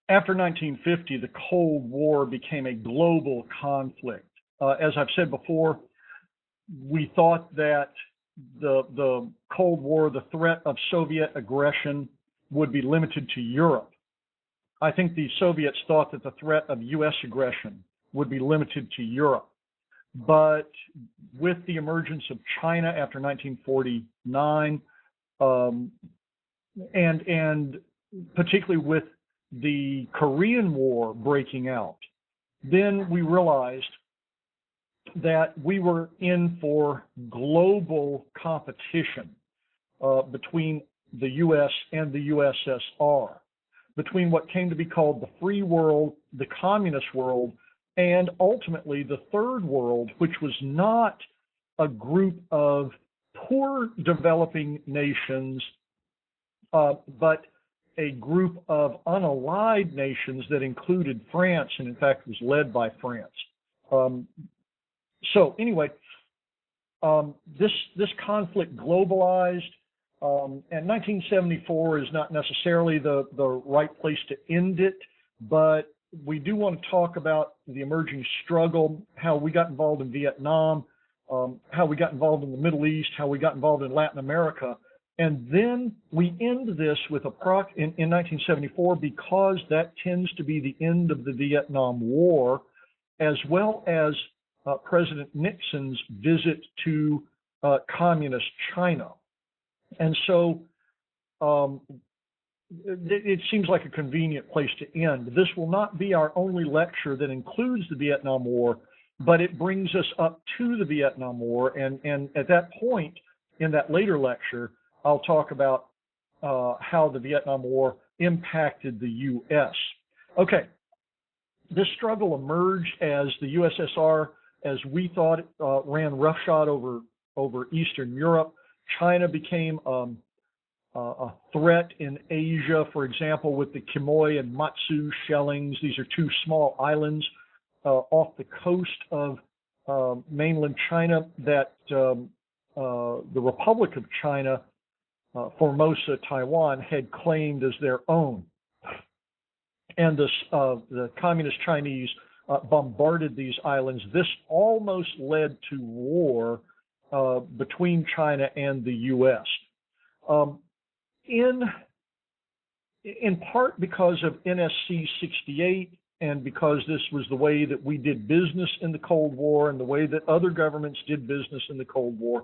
After 1950, the Cold War became a global conflict. As I've said before, we thought that the Cold War, the threat of Soviet aggression, would be limited to Europe. I think the Soviets thought that the threat of U.S. aggression would be limited to Europe. But with the emergence of China after 1949, and particularly with the Korean War breaking out, then we realized that we were in for global competition between the U.S. and the USSR, between what came to be called the free world, the communist world, and ultimately the third world, which was not a group of poor developing nations, but a group of unallied nations that included France, and in fact was led by France. So anyway, this conflict globalized, and 1974 is not necessarily the right place to end it, but we do want to talk about the emerging struggle, how we got involved in Vietnam, how we got involved in the Middle East, how we got involved in Latin America. And then we end this with in 1974, because that tends to be the end of the Vietnam War, as well as President Nixon's visit to communist China. And so it seems like a convenient place to end. This will not be our only lecture that includes the Vietnam War, but it brings us up to the Vietnam War. And at that point, in that later lecture, I'll talk about how the Vietnam War impacted the U.S. Okay, this struggle emerged as the USSR, as we thought, ran roughshod over Eastern Europe. China became a threat in Asia, for example, with the Quemoy and Matsu shellings. These are two small islands off the coast of mainland China that the Republic of China, Formosa, Taiwan, had claimed as their own. And the communist Chinese bombarded these islands. This almost led to war between China and the U.S. In part because of NSC 68, and because this was the way that we did business in the Cold War and the way that other governments did business in the Cold War,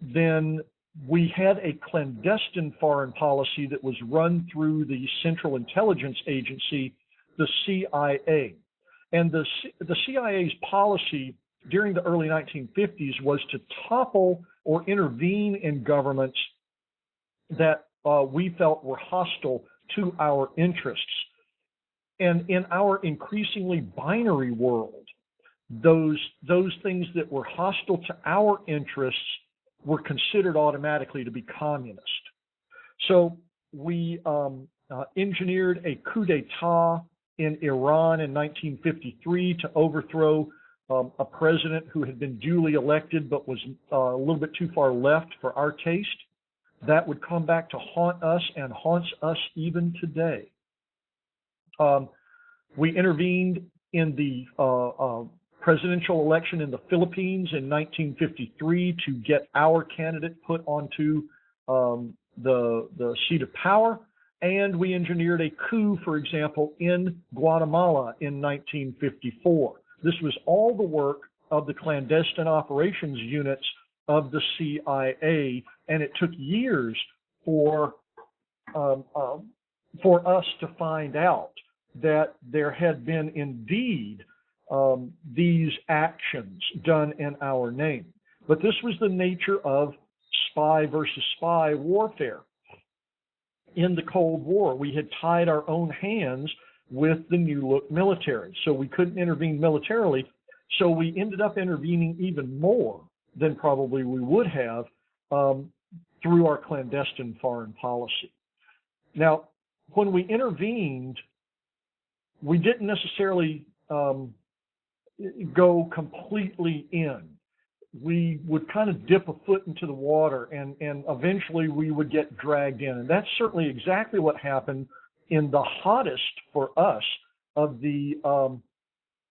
then we had a clandestine foreign policy that was run through the Central Intelligence Agency, the CIA. And the CIA's policy during the early 1950s was to topple or intervene in governments that we felt were hostile to our interests. And in our increasingly binary world, those things that were hostile to our interests were considered automatically to be communist. So we engineered a coup d'etat in Iran in 1953 to overthrow a president who had been duly elected but was a little bit too far left for our taste. That would come back to haunt us and haunts us even today. We intervened in the presidential election in the Philippines in 1953 to get our candidate put onto the seat of power. And we engineered a coup, for example, in Guatemala in 1954. This was all the work of the clandestine operations units of the CIA, and it took years for us to find out that there had been indeed these actions done in our name. But this was the nature of spy versus spy warfare. In the Cold War, we had tied our own hands with the New Look military, so we couldn't intervene militarily. So we ended up intervening even more than probably we would have through our clandestine foreign policy. Now, when we intervened, we didn't necessarily go completely in. We would kind of dip a foot into the water, and eventually we would get dragged in. And that's certainly exactly what happened in the hottest for us of the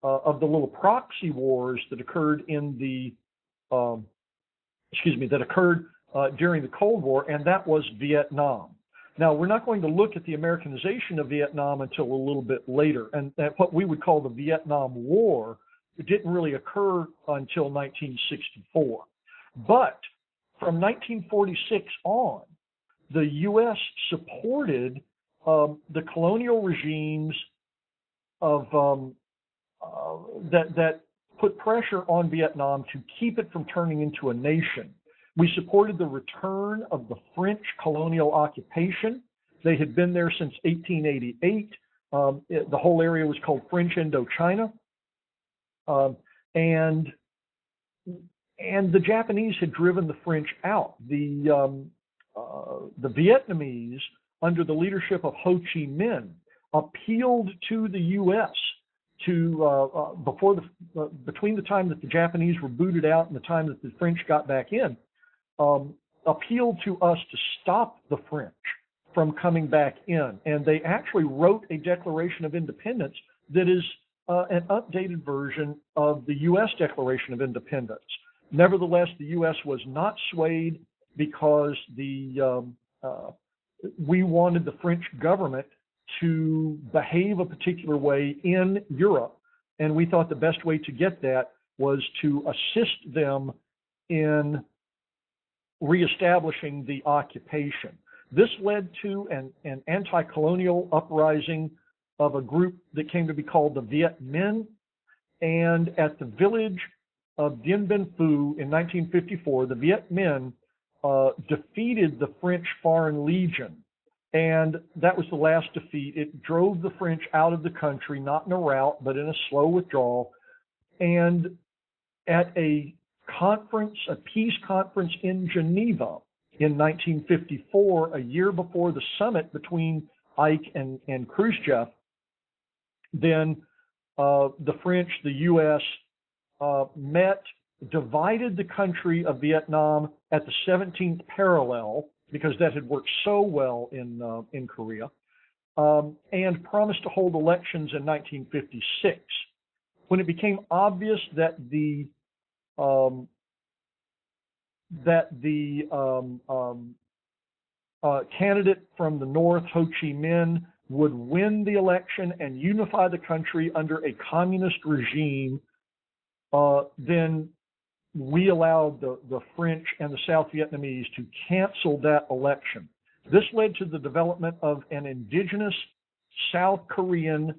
little proxy wars that occurred in the during the Cold War, and that was Vietnam. Now, we're not going to look at the Americanization of Vietnam until a little bit later, and what we would call the Vietnam War, it didn't really occur until 1964. But from 1946 on, the U.S. supported the colonial regimes of that put pressure on Vietnam to keep it from turning into a nation. We supported the return of the French colonial occupation. They had been there since 1888. The whole area was called French Indochina. And the Japanese had driven the French out. The Vietnamese, under the leadership of Ho Chi Minh, appealed to the U.S. to between the time that the Japanese were booted out and the time that the French got back in, appealed to us to stop the French from coming back in. And they actually wrote a Declaration of Independence that is an updated version of the U.S. Declaration of Independence. Nevertheless, the U.S. was not swayed because we wanted the French government to behave a particular way in Europe, and we thought the best way to get that was to assist them in reestablishing the occupation. This led to an anti-colonial uprising of a group that came to be called the Viet Minh, and at the village of Dien Bien Phu in 1954, the Viet Minh defeated the French Foreign Legion, and that was the last defeat. It drove the French out of the country, not in a rout, but in a slow withdrawal. And at a conference, a peace conference in Geneva in 1954, a year before the summit between Ike and Khrushchev, then the French, the U.S., met, divided the country of Vietnam at the 17th parallel, because that had worked so well in Korea, and promised to hold elections in 1956. When it became obvious that the candidate from the North, Ho Chi Minh, would win the election and unify the country under a communist regime, then we allowed the French and the South Vietnamese to cancel that election. This led to the development of an indigenous South Korean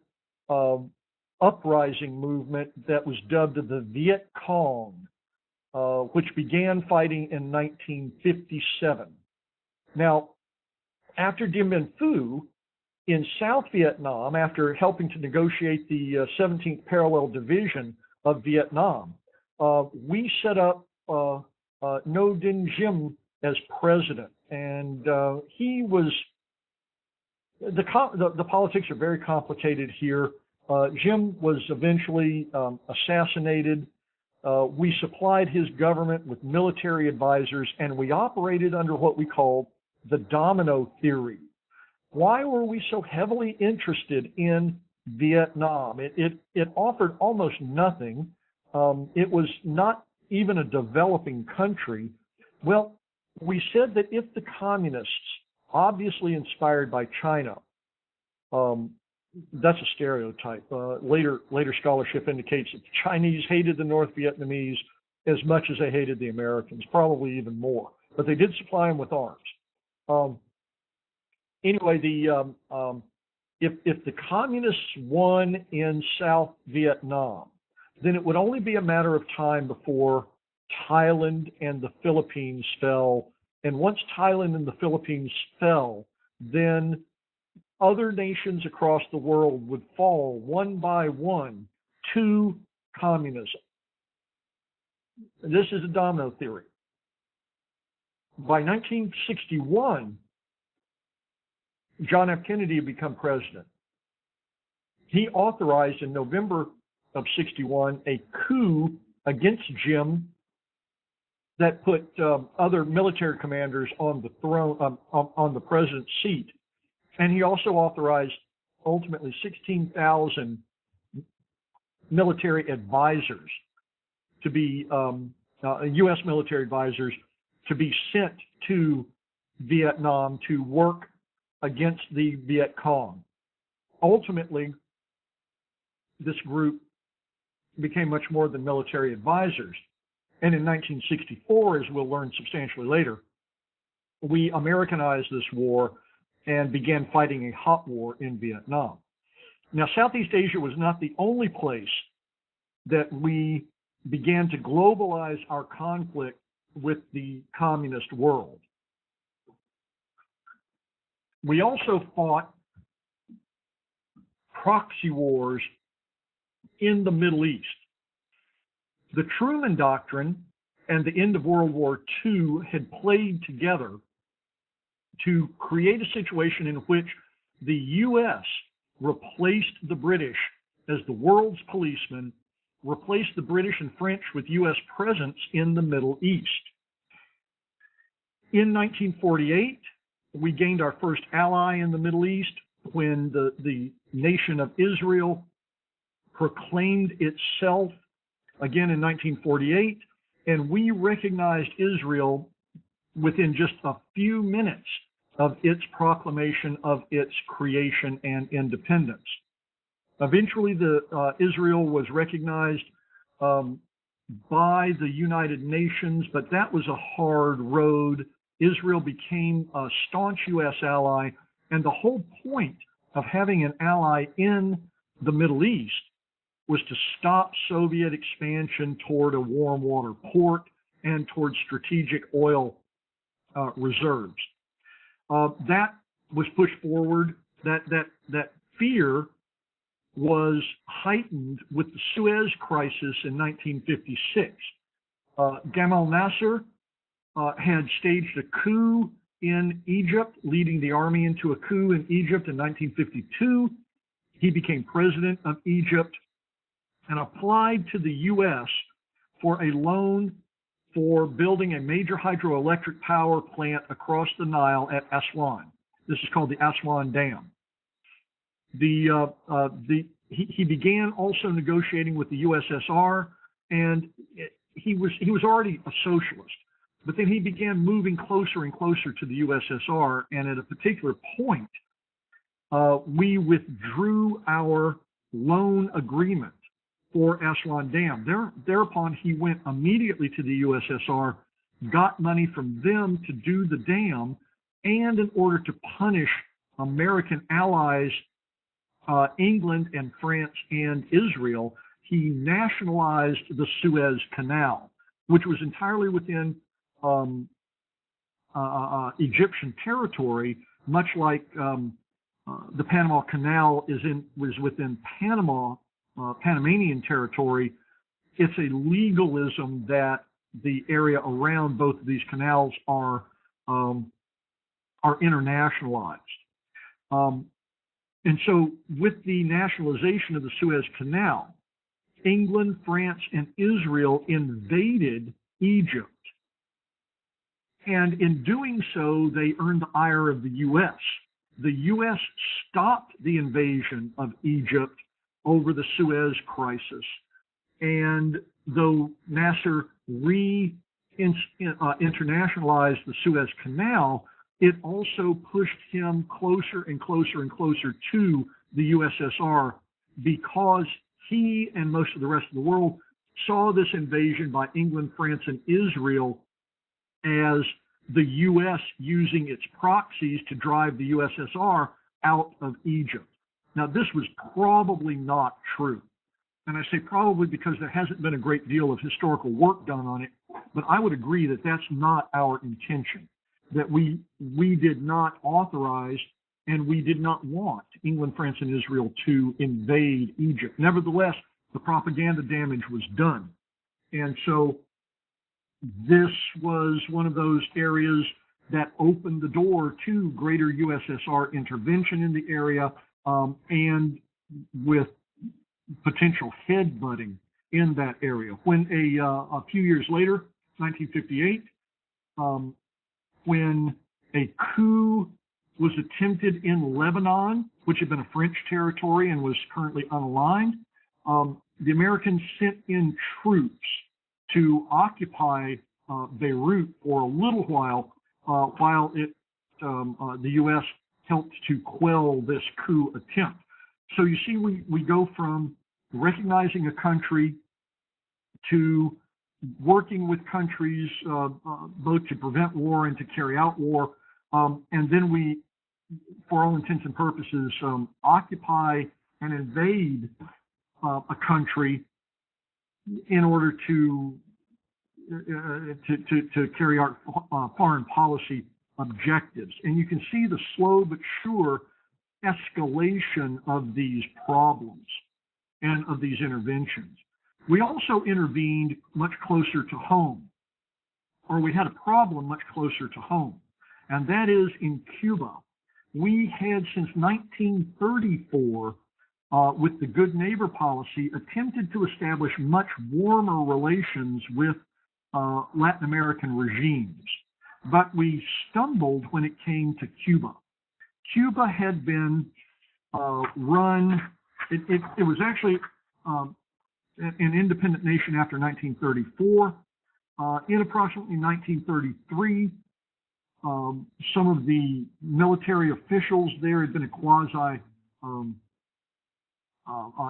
uprising movement that was dubbed the Viet Cong, which began fighting in 1957. Now, after Dien Bien Phu, in South Vietnam, after helping to negotiate the 17th parallel division of Vietnam, we set up No Dinh Diem as president, and he was the politics are very complicated here. Diem was eventually assassinated. We supplied his government with military advisors, and we operated under what we called the domino theory. Why were we so heavily interested in Vietnam? It offered almost nothing. It was not even a developing country. Well, we said that if the communists, obviously inspired by China, that's a stereotype. Later scholarship indicates that the Chinese hated the North Vietnamese as much as they hated the Americans, probably even more. But they did supply them with arms. Anyway, if the communists won in South Vietnam, then it would only be a matter of time before Thailand and the Philippines fell. And once Thailand and the Philippines fell, then other nations across the world would fall one by one to communism. This is a domino theory. By 1961, John F. Kennedy had become president. He authorized in November of 61 a coup against Diem that put other military commanders on the throne, on the president's seat. And he also authorized ultimately 16,000 military advisors to be, U.S. military advisors to be sent to Vietnam to work against the Viet Cong. Ultimately, this group became much more than military advisors. And in 1964, as we'll learn substantially later, we Americanized this war and began fighting a hot war in Vietnam. Now, Southeast Asia was not the only place that we began to globalize our conflict with the communist world. We also fought proxy wars in the Middle East. The Truman Doctrine and the end of World War II had played together to create a situation in which the U.S. replaced the British as the world's policeman, replaced the British and French with U.S. presence in the Middle East. In 1948, we gained our first ally in the Middle East when the nation of Israel proclaimed itself again in 1948, and we recognized Israel within just a few minutes of its proclamation of its creation and independence. Eventually, Israel was recognized by the United Nations, but that was a hard road. Israel became a staunch U.S. ally, and the whole point of having an ally in the Middle East was to stop Soviet expansion toward a warm water port and toward strategic oil reserves. That was pushed forward. That fear was heightened with the Suez Crisis in 1956. Gamal Nasser had staged a coup in Egypt, leading the army into a coup in Egypt in 1952. He became president of Egypt and applied to the U.S. for a loan for building a major hydroelectric power plant across the Nile at Aswan. This is called the Aswan Dam. He began also negotiating with the USSR, and he was already a socialist. But then he began moving closer and closer to the USSR, and at a particular point, we withdrew our loan agreement for Aswan Dam. Thereupon, he went immediately to the USSR, got money from them to do the dam, and in order to punish American allies, England and France and Israel, he nationalized the Suez Canal, which was entirely within Egyptian territory, much like the Panama Canal was within Panamanian territory. It's a legalism that the area around both of these canals are internationalized. And so with the nationalization of the Suez Canal, England, France, and Israel invaded Egypt. And in doing so, they earned the ire of the U.S. The U.S. stopped the invasion of Egypt over the Suez Crisis. And though Nasser internationalized the Suez Canal, it also pushed him closer and closer and closer to the USSR because he and most of the rest of the world saw this invasion by England, France, and Israel as the U.S. using its proxies to drive the USSR out of Egypt. Now, this was probably not true. And I say probably because there hasn't been a great deal of historical work done on it, but I would agree that that's not our intention, that we did not authorize and we did not want England, France, and Israel to invade Egypt. Nevertheless, the propaganda damage was done. And so this was one of those areas that opened the door to greater USSR intervention in the area, and with potential headbutting in that area. When a few years later, 1958, when a coup was attempted in Lebanon, which had been a French territory and was currently unaligned. The Americans sent in troops to occupy Beirut for a little while the U.S. helped to quell this coup attempt. So you see, we go from recognizing a country to working with countries both to prevent war and to carry out war, and then we, for all intents and purposes, occupy and invade a country in order to carry out foreign policy objectives. And you can see the slow but sure escalation of these problems and of these interventions. We also intervened much closer to home, or we had a problem much closer to home, and that is in Cuba. We had, since 1934, with the good neighbor policy, attempted to establish much warmer relations with Latin American regimes. But we stumbled when it came to Cuba. Cuba had been run, it was actually an independent nation after 1934. In approximately 1933, some of the military officials there had been a quasi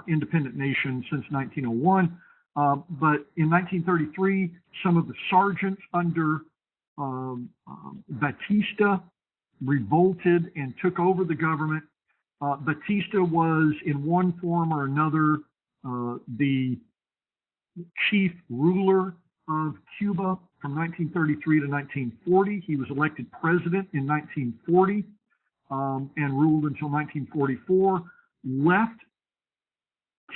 independent nation since 1901. But in 1933, some of the sergeants under Batista revolted and took over the government. Batista was, in one form or another, the chief ruler of Cuba from 1933 to 1940. He was elected president in 1940 and ruled until 1944, left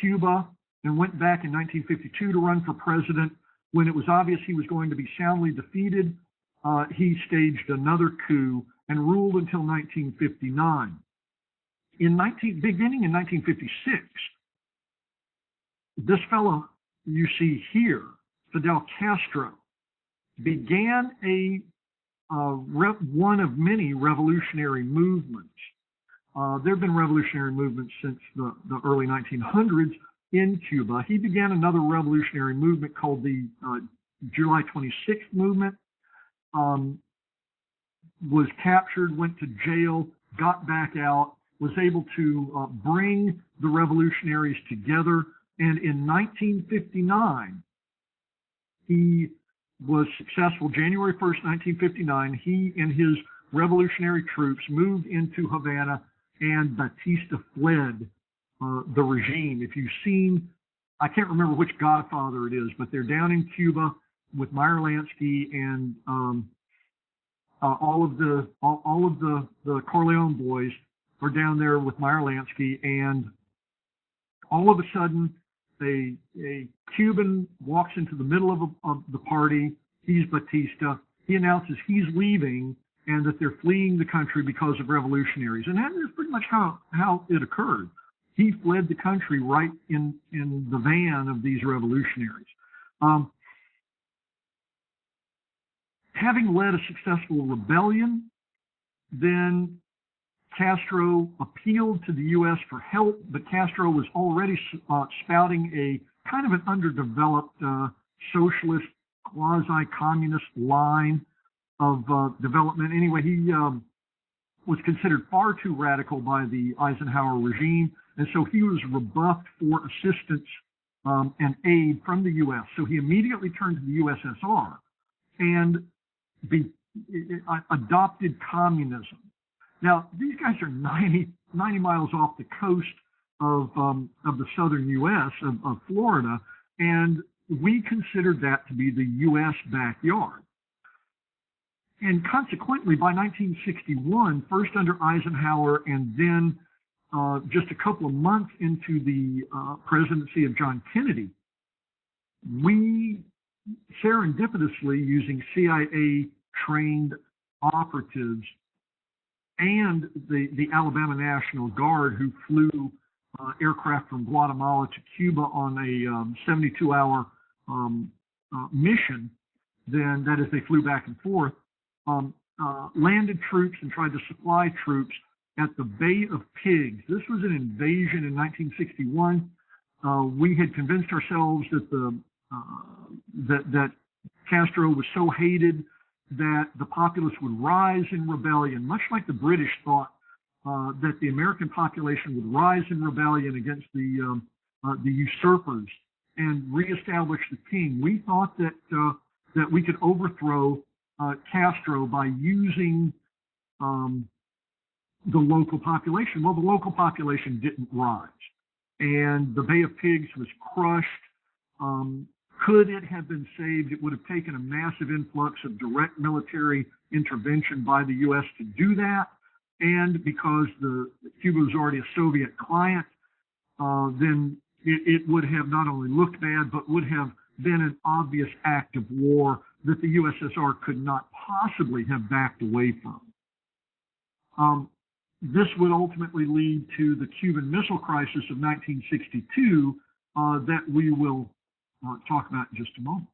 Cuba and went back in 1952 to run for president. When it was obvious he was going to be soundly defeated, he staged another coup and ruled until 1959. Beginning in 1956, this fellow you see here, Fidel Castro, began one of many revolutionary movements. There have been revolutionary movements since the early 1900s in Cuba. He began another revolutionary movement called the July 26th movement, was captured, went to jail, got back out, was able to bring the revolutionaries together. And in 1959, he was successful. January 1st, 1959, he and his revolutionary troops moved into Havana, and Batista fled the regime. If you've seen, I can't remember which Godfather it is, but they're down in Cuba with Meyer Lansky and all of the Corleone boys are down there with Meyer Lansky, and all of a sudden a Cuban walks into the middle of the party. He's Batista. He announces he's leaving and that they're fleeing the country because of revolutionaries. And that is pretty much how it occurred. He fled the country right in the van of these revolutionaries. Having led a successful rebellion, then Castro appealed to the U.S. for help, but Castro was already spouting a kind of an underdeveloped socialist, quasi-communist line of development. Anyway, he was considered far too radical by the Eisenhower regime, and so he was rebuffed for assistance and aid from the U.S. So he immediately turned to the USSR and adopted communism. Now, these guys are 90 miles off the coast of the southern U.S., of Florida, and we considered that to be the U.S. backyard. And consequently, by 1961, first under Eisenhower and then just a couple of months into the presidency of John Kennedy, we serendipitously, using CIA-trained operatives and the Alabama National Guard, who flew aircraft from Guatemala to Cuba on a 72-hour mission, then that is, they flew back and forth. landed troops and tried to supply troops at the Bay of Pigs. This was an invasion in 1961. We had convinced ourselves that that Castro was so hated that the populace would rise in rebellion, much like the British thought that the American population would rise in rebellion against the usurpers and reestablish the king. We thought that that we could overthrow Castro by using the local population. Well, the local population didn't rise, and the Bay of Pigs was crushed. Could it have been saved? It would have taken a massive influx of direct military intervention by the U.S. to do that, and because Cuba was already a Soviet client, then it would have not only looked bad, but would have been an obvious act of war that the USSR could not possibly have backed away from. This would ultimately lead to the Cuban Missile Crisis of 1962 that we will talk about in just a moment.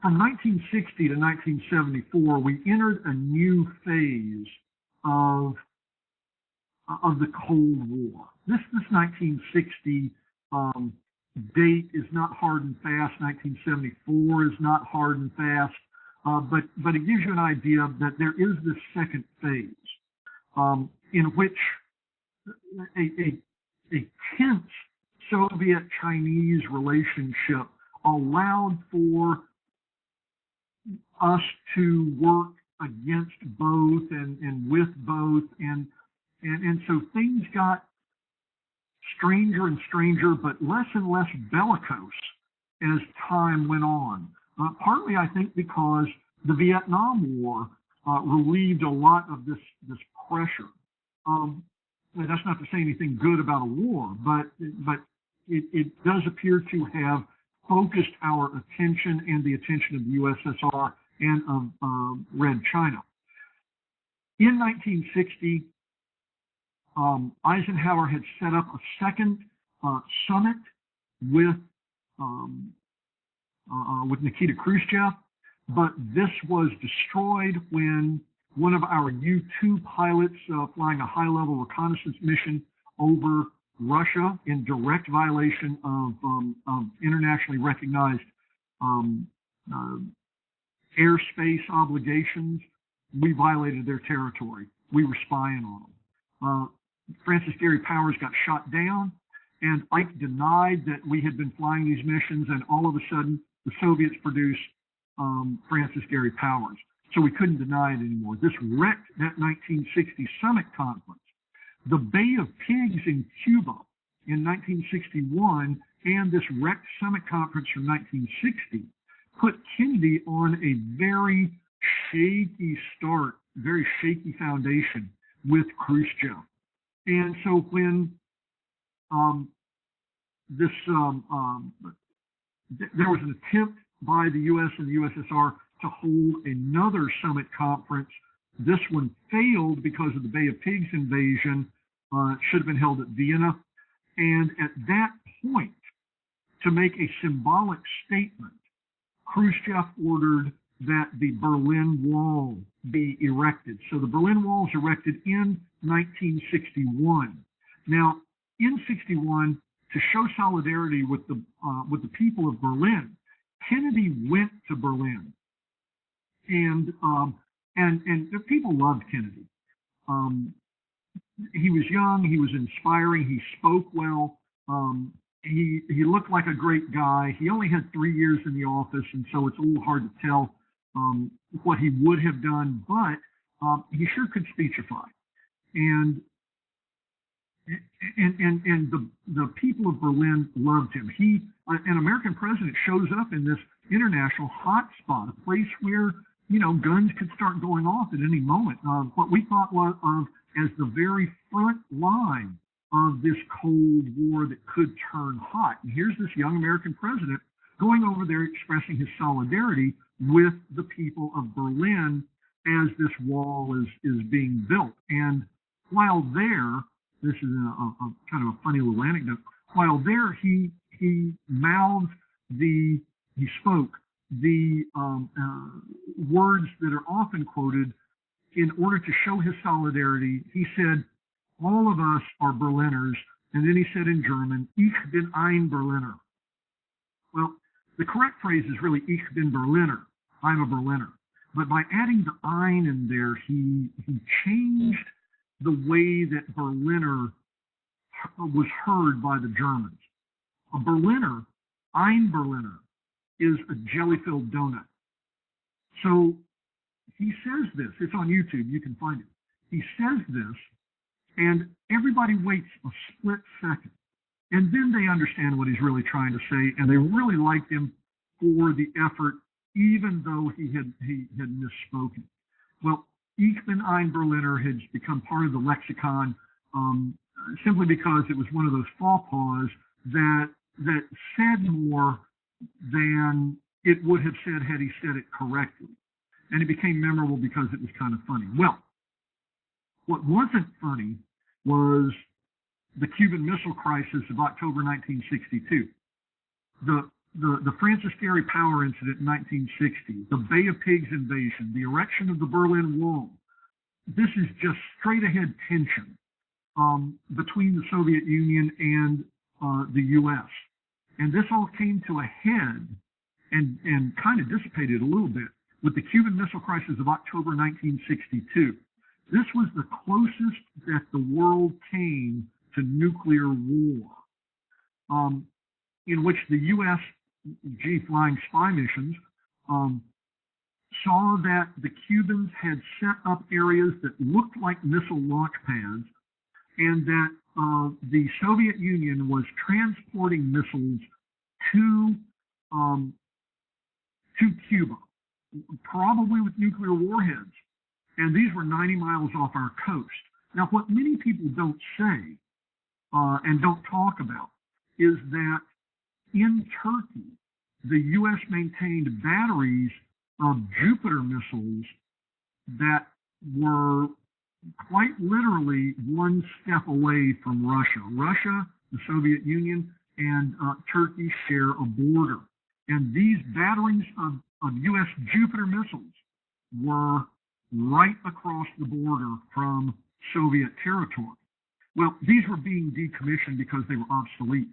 From 1960 to 1974, we entered a new phase of the Cold War. This 1960 date is not hard and fast. 1974 is not hard and fast, but it gives you an idea that there is this second phase in which a tense Soviet-Chinese relationship allowed for us to work against both and with both, and so things got stranger and stranger, but less and less bellicose as time went on. Partly, I think, because the Vietnam War relieved a lot of this pressure. That's not to say anything good about a war, but it does appear to have focused our attention and the attention of the USSR and of Red China. In 1960, Eisenhower had set up a second summit with Nikita Khrushchev, but this was destroyed when one of our U-2 pilots flying a high-level reconnaissance mission over Russia in direct violation of internationally recognized airspace obligations. We violated their territory. We were spying on them. Francis Gary Powers got shot down, and Ike denied that we had been flying these missions, and all of a sudden the Soviets produced Francis Gary Powers. So we couldn't deny it anymore. This wrecked that 1960 summit conference. The Bay of Pigs in Cuba in 1961 and this wrecked summit conference from 1960 put Kennedy on a very shaky start, very shaky foundation with Khrushchev. And so when there was an attempt by the U.S. and the USSR to hold another summit conference, this one failed because of the Bay of Pigs invasion. It should have been held at Vienna. And at that point, to make a symbolic statement, Khrushchev ordered that the Berlin Wall be erected. So the Berlin Wall was erected in 1961. Now, in 61, to show solidarity with the people of Berlin, Kennedy went to Berlin, and the people loved Kennedy. He was young, he was inspiring, he spoke well. He looked like a great guy. He only had 3 years in the office, and so it's a little hard to tell what he would have done, but he sure could speechify. And the people of Berlin loved him. An American president shows up in this international hotspot, a place where, guns could start going off at any moment. What we thought of as the very front line of this Cold War that could turn hot. And here's this young American president going over there expressing his solidarity with the people of Berlin as this wall is being built. And while there, this is a kind of a funny little anecdote, while there he mouthed he spoke the words that are often quoted in order to show his solidarity. He said, all of us are Berliners. And then he said in German, Ich bin ein Berliner. Well, the correct phrase is really Ich bin Berliner. I'm a Berliner. But by adding the ein in there, he changed the way that Berliner was heard by the Germans. A Berliner, ein Berliner, is a jelly-filled donut. So he says this. It's on YouTube. You can find it. He says this, and everybody waits a split second. And then they understand what he's really trying to say, and they really liked him for the effort, even though he had misspoken. Well, Ich bin ein Berliner has become part of the lexicon simply because it was one of those faux pas that said more than it would have said had he said it correctly. And it became memorable because it was kind of funny. Well, what wasn't funny was the Cuban Missile Crisis of October 1962. The Francis Gehry Power Incident in 1960, the Bay of Pigs invasion, the erection of the Berlin Wall. This is just straight ahead tension between the Soviet Union and the U.S. And this all came to a head and kind of dissipated a little bit with the Cuban Missile Crisis of October 1962. This was the closest that the world came to nuclear war, in which the U.S. flying spy missions saw that the Cubans had set up areas that looked like missile launch pads, and that the Soviet Union was transporting missiles to Cuba, probably with nuclear warheads. And these were 90 miles off our coast. Now, what many people don't say and don't talk about is that in Turkey, the U.S. maintained batteries of Jupiter missiles that were quite literally one step away from Russia. Russia, the Soviet Union, and Turkey share a border. And these batteries of U.S. Jupiter missiles were right across the border from Soviet territory. Well, these were being decommissioned because they were obsolete.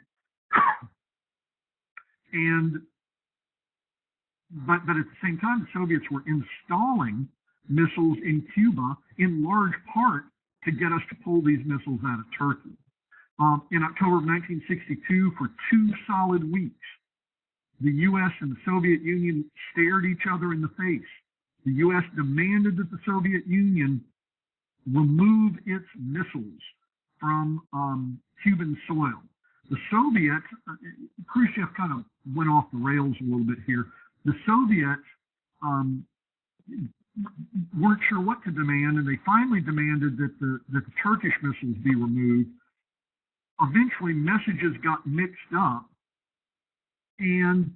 But at the same time, the Soviets were installing missiles in Cuba in large part to get us to pull these missiles out of Turkey. In October of 1962, for 2 solid weeks, the U.S. and the Soviet Union stared each other in the face. The U.S. demanded that the Soviet Union remove its missiles from Cuban soil. The Soviets, Khrushchev kind of went off the rails a little bit here. The Soviets weren't sure what to demand, and they finally demanded that the Turkish missiles be removed. Eventually, messages got mixed up, and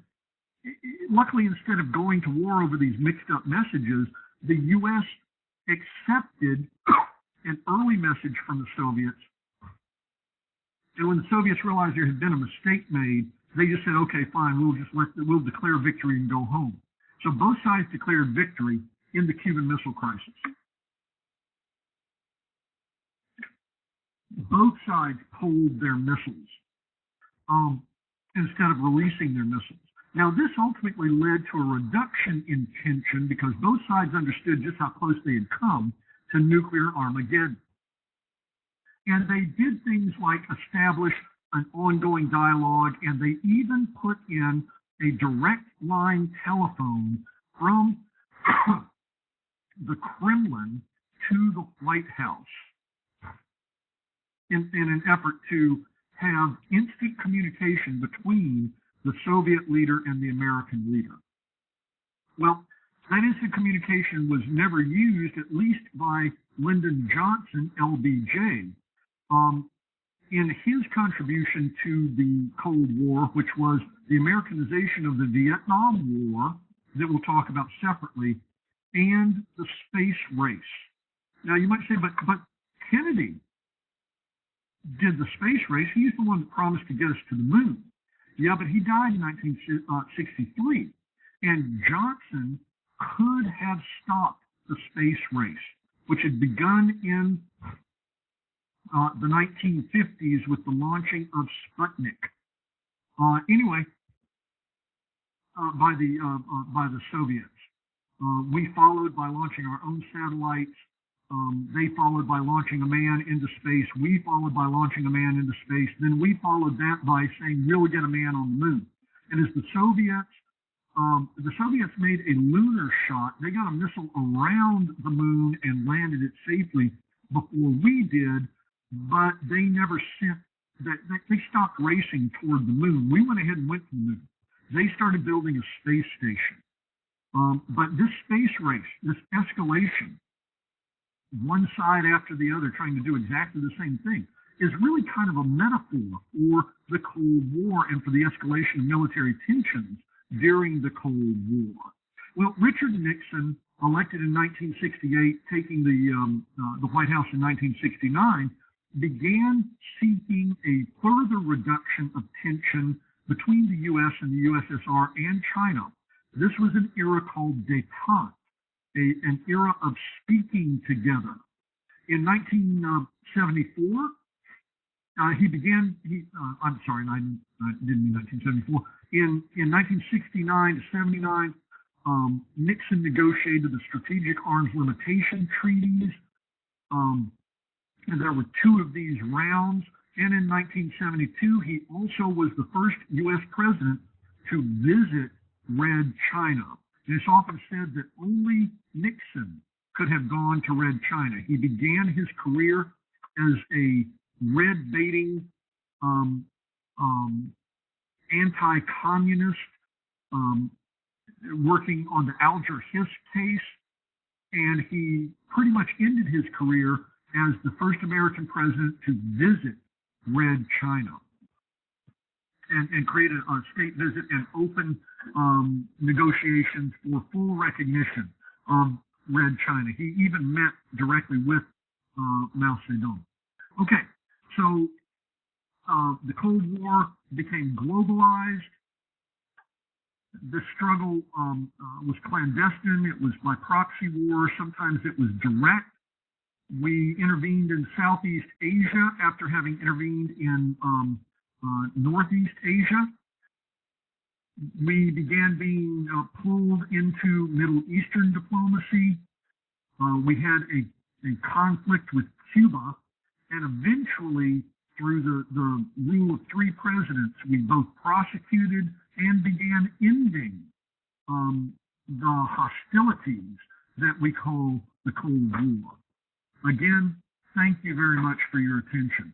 luckily, instead of going to war over these mixed up messages, the U.S. accepted an early message from the Soviets. And when the Soviets realized there had been a mistake made, they just said, okay, fine, we'll declare victory and go home. So both sides declared victory in the Cuban Missile Crisis. Both sides pulled their missiles instead of releasing their missiles. Now, this ultimately led to a reduction in tension because both sides understood just how close they had come to nuclear Armageddon. And they did things like establish an ongoing dialogue, and they even put in a direct line telephone from the Kremlin to the White House in an effort to have instant communication between the Soviet leader and the American leader. Well, that instant communication was never used, at least by Lyndon Johnson, LBJ, in his contribution to the Cold War, which was the Americanization of the Vietnam War, that we'll talk about separately, and the space race. Now, you might say, but Kennedy did the space race. He's the one that promised to get us to the moon. Yeah, but he died in 1963. And Johnson could have stopped the space race, which had begun in the 1950s with the launching of Sputnik. Anyway, by the Soviets. We followed by launching our own satellites. They followed by launching a man into space. We followed by launching a man into space. Then we followed that by saying, we'll get a man on the moon. And as the Soviets made a lunar shot. They got a missile around the moon and landed it safely before we did, but they never sent that. They stopped racing toward the moon. We went ahead and went to the moon. They started building a space station. But this space race, this escalation, one side after the other trying to do exactly the same thing, is really kind of a metaphor for the Cold War and for the escalation of military tensions during the Cold War. Well, Richard Nixon, elected in 1968, taking the White House in 1969, began seeking a further reduction of tension between the U.S. and the USSR and China. This was an era called détente, an era of speaking together. In 1974, I'm sorry, I didn't mean 1974. In 1969 to 79, Nixon negotiated the Strategic Arms Limitation Treaties, and there were 2 of these rounds. And in 1972, he also was the first U.S. president to visit Red China. And it's often said that only Nixon could have gone to Red China. He began his career as a red baiting, anti-communist, working on the Alger Hiss case, and he pretty much ended his career as the first American president to visit Red China and create a state visit and open negotiations for full recognition of Red China. He even met directly with Mao Zedong. Okay, so the Cold War became globalized. The struggle was clandestine. It was by proxy war. Sometimes it was direct. We intervened in Southeast Asia after having intervened in Northeast Asia. We began being pulled into Middle Eastern diplomacy. We had a conflict with Cuba, and eventually, through the rule of 3 presidents, we both prosecuted and began ending the hostilities that we call the Cold War. Again, thank you very much for your attention.